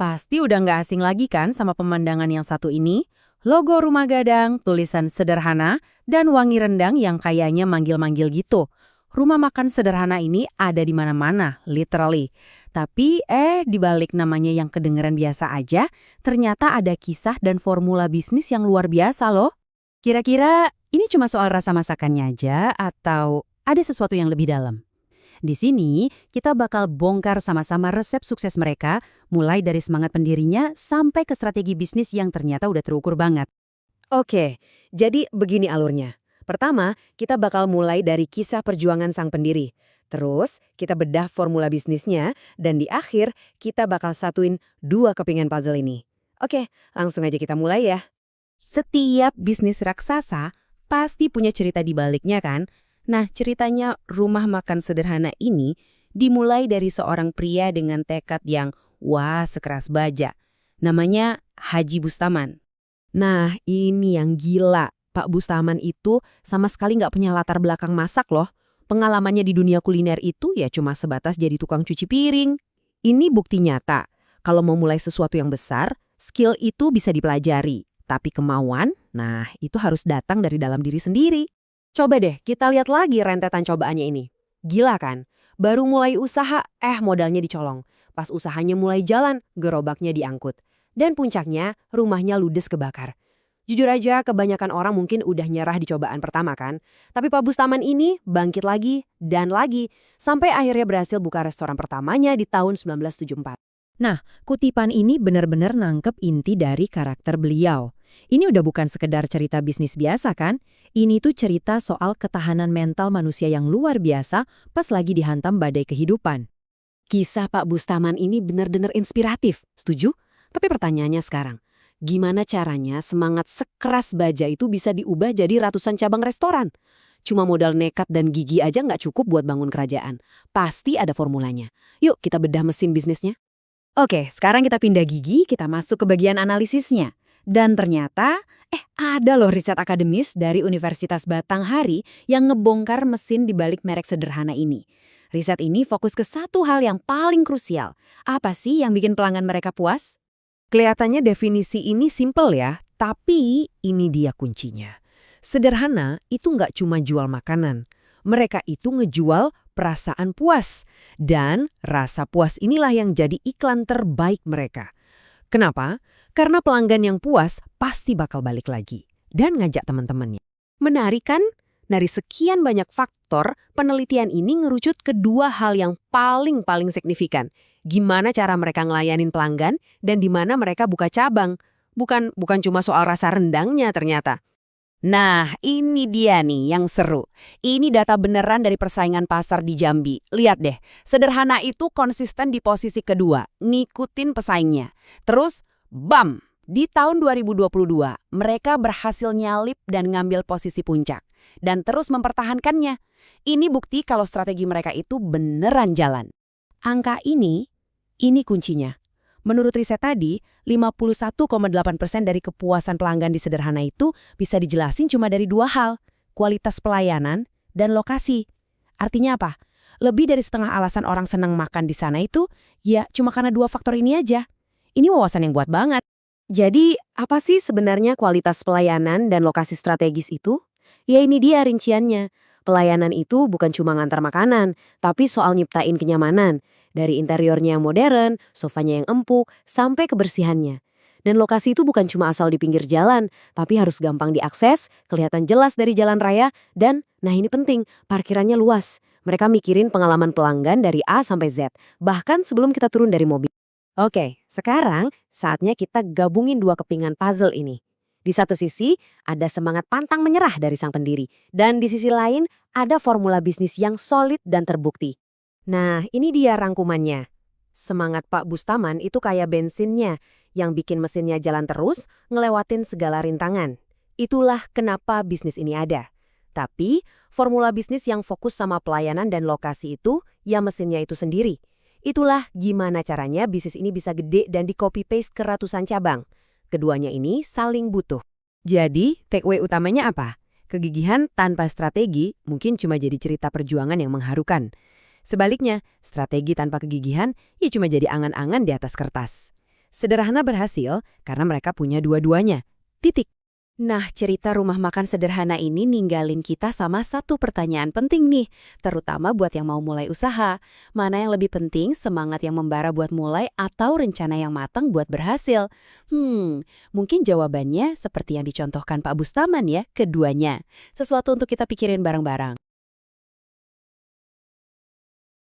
Pasti udah nggak asing lagi kan sama pemandangan yang satu ini? Logo rumah gadang, tulisan sederhana, dan wangi rendang yang kayaknya manggil-manggil gitu. Rumah makan sederhana ini ada di mana-mana, literally. Tapi di balik namanya yang kedengeran biasa aja, ternyata ada kisah dan formula bisnis yang luar biasa loh. Kira-kira ini cuma soal rasa masakannya aja atau ada sesuatu yang lebih dalam? Di sini, kita bakal bongkar sama-sama resep sukses mereka, mulai dari semangat pendirinya sampai ke strategi bisnis yang ternyata udah terukur banget. Oke, jadi begini alurnya. Pertama, kita bakal mulai dari kisah perjuangan sang pendiri. Terus, kita bedah formula bisnisnya, dan di akhir, kita bakal satuin dua kepingan puzzle ini. Oke, langsung aja kita mulai ya. Setiap bisnis raksasa pasti punya cerita di baliknya kan? Nah, ceritanya rumah makan sederhana ini dimulai dari seorang pria dengan tekad yang wah sekeras baja. Namanya Haji Bustaman. Nah, ini yang gila. Pak Bustaman itu sama sekali nggak punya latar belakang masak loh. Pengalamannya di dunia kuliner itu ya cuma sebatas jadi tukang cuci piring. Ini bukti nyata. Kalau mau mulai sesuatu yang besar, skill itu bisa dipelajari. Tapi kemauan, nah itu harus datang dari dalam diri sendiri. Coba deh kita lihat lagi rentetan cobaannya ini. Gila kan? Baru mulai usaha, modalnya dicolong. Pas usahanya mulai jalan, gerobaknya diangkut. Dan puncaknya, rumahnya ludes kebakar. Jujur aja, kebanyakan orang mungkin udah nyerah di cobaan pertama kan. Tapi Pak Bustaman ini bangkit lagi dan lagi, sampai akhirnya berhasil buka restoran pertamanya di tahun 1974. Nah, kutipan ini benar-benar nangkep inti dari karakter beliau. Ini udah bukan sekedar cerita bisnis biasa kan? Ini tuh cerita soal ketahanan mental manusia yang luar biasa pas lagi dihantam badai kehidupan. Kisah Pak Bustaman ini benar-benar inspiratif, setuju? Tapi pertanyaannya sekarang, gimana caranya semangat sekeras baja itu bisa diubah jadi ratusan cabang restoran? Cuma modal nekat dan gigi aja nggak cukup buat bangun kerajaan. Pasti ada formulanya. Yuk kita bedah mesin bisnisnya. Oke, sekarang kita pindah gigi, kita masuk ke bagian analisisnya. Dan ternyata, ada loh riset akademis dari Universitas Batanghari yang ngebongkar mesin di balik merek sederhana ini. Riset ini fokus ke satu hal yang paling krusial. Apa sih yang bikin pelanggan mereka puas? Kelihatannya definisi ini simple ya, tapi ini dia kuncinya. Sederhana itu nggak cuma jual makanan. Mereka itu ngejual perasaan puas. Dan rasa puas inilah yang jadi iklan terbaik mereka. Kenapa? Karena pelanggan yang puas pasti bakal balik lagi dan ngajak teman-temannya. Menarik kan? Dari sekian banyak faktor, penelitian ini ngerucut ke dua hal yang paling signifikan. Gimana cara mereka ngelayanin pelanggan dan di mana mereka buka cabang. Bukan cuma soal rasa rendangnya ternyata. Nah, ini dia nih yang seru. Ini data beneran dari persaingan pasar di Jambi. Lihat deh, sederhana itu konsisten di posisi kedua, ngikutin pesaingnya. Terus, bam! Di tahun 2022, mereka berhasil nyalip dan ngambil posisi puncak. Dan terus mempertahankannya. Ini bukti kalau strategi mereka itu beneran jalan. Angka ini kuncinya. Menurut riset tadi, 51,8% dari kepuasan pelanggan di sederhana itu bisa dijelasin cuma dari dua hal, kualitas pelayanan dan lokasi. Artinya apa? Lebih dari setengah alasan orang senang makan di sana itu, ya cuma karena dua faktor ini aja. Ini wawasan yang kuat banget. Jadi, apa sih sebenarnya kualitas pelayanan dan lokasi strategis itu? Ya ini dia rinciannya. Pelayanan itu bukan cuma ngantar makanan, tapi soal nyiptain kenyamanan. Dari interiornya yang modern, sofanya yang empuk, sampai kebersihannya. Dan lokasi itu bukan cuma asal di pinggir jalan, tapi harus gampang diakses, kelihatan jelas dari jalan raya, dan, nah ini penting, parkirannya luas. Mereka mikirin pengalaman pelanggan dari A sampai Z, bahkan sebelum kita turun dari mobil. Oke, sekarang saatnya kita gabungin dua kepingan puzzle ini. Di satu sisi, ada semangat pantang menyerah dari sang pendiri. Dan di sisi lain, ada formula bisnis yang solid dan terbukti. Nah, ini dia rangkumannya. Semangat Pak Bustaman itu kayak bensinnya, yang bikin mesinnya jalan terus, ngelewatin segala rintangan. Itulah kenapa bisnis ini ada. Tapi, formula bisnis yang fokus sama pelayanan dan lokasi itu, ya mesinnya itu sendiri. Itulah gimana caranya bisnis ini bisa gede dan di-copy-paste ke ratusan cabang. Keduanya ini saling butuh. Jadi, takeaway utamanya apa? Kegigihan tanpa strategi mungkin cuma jadi cerita perjuangan yang mengharukan. Sebaliknya, strategi tanpa kegigihan ya cuma jadi angan-angan di atas kertas. Sederhana berhasil karena mereka punya dua-duanya. Titik. Nah, cerita rumah makan sederhana ini ninggalin kita sama satu pertanyaan penting nih, terutama buat yang mau mulai usaha. Mana yang lebih penting, semangat yang membara buat mulai atau rencana yang matang buat berhasil? Mungkin jawabannya seperti yang dicontohkan Pak Bustaman ya, keduanya. Sesuatu untuk kita pikirin bareng-bareng.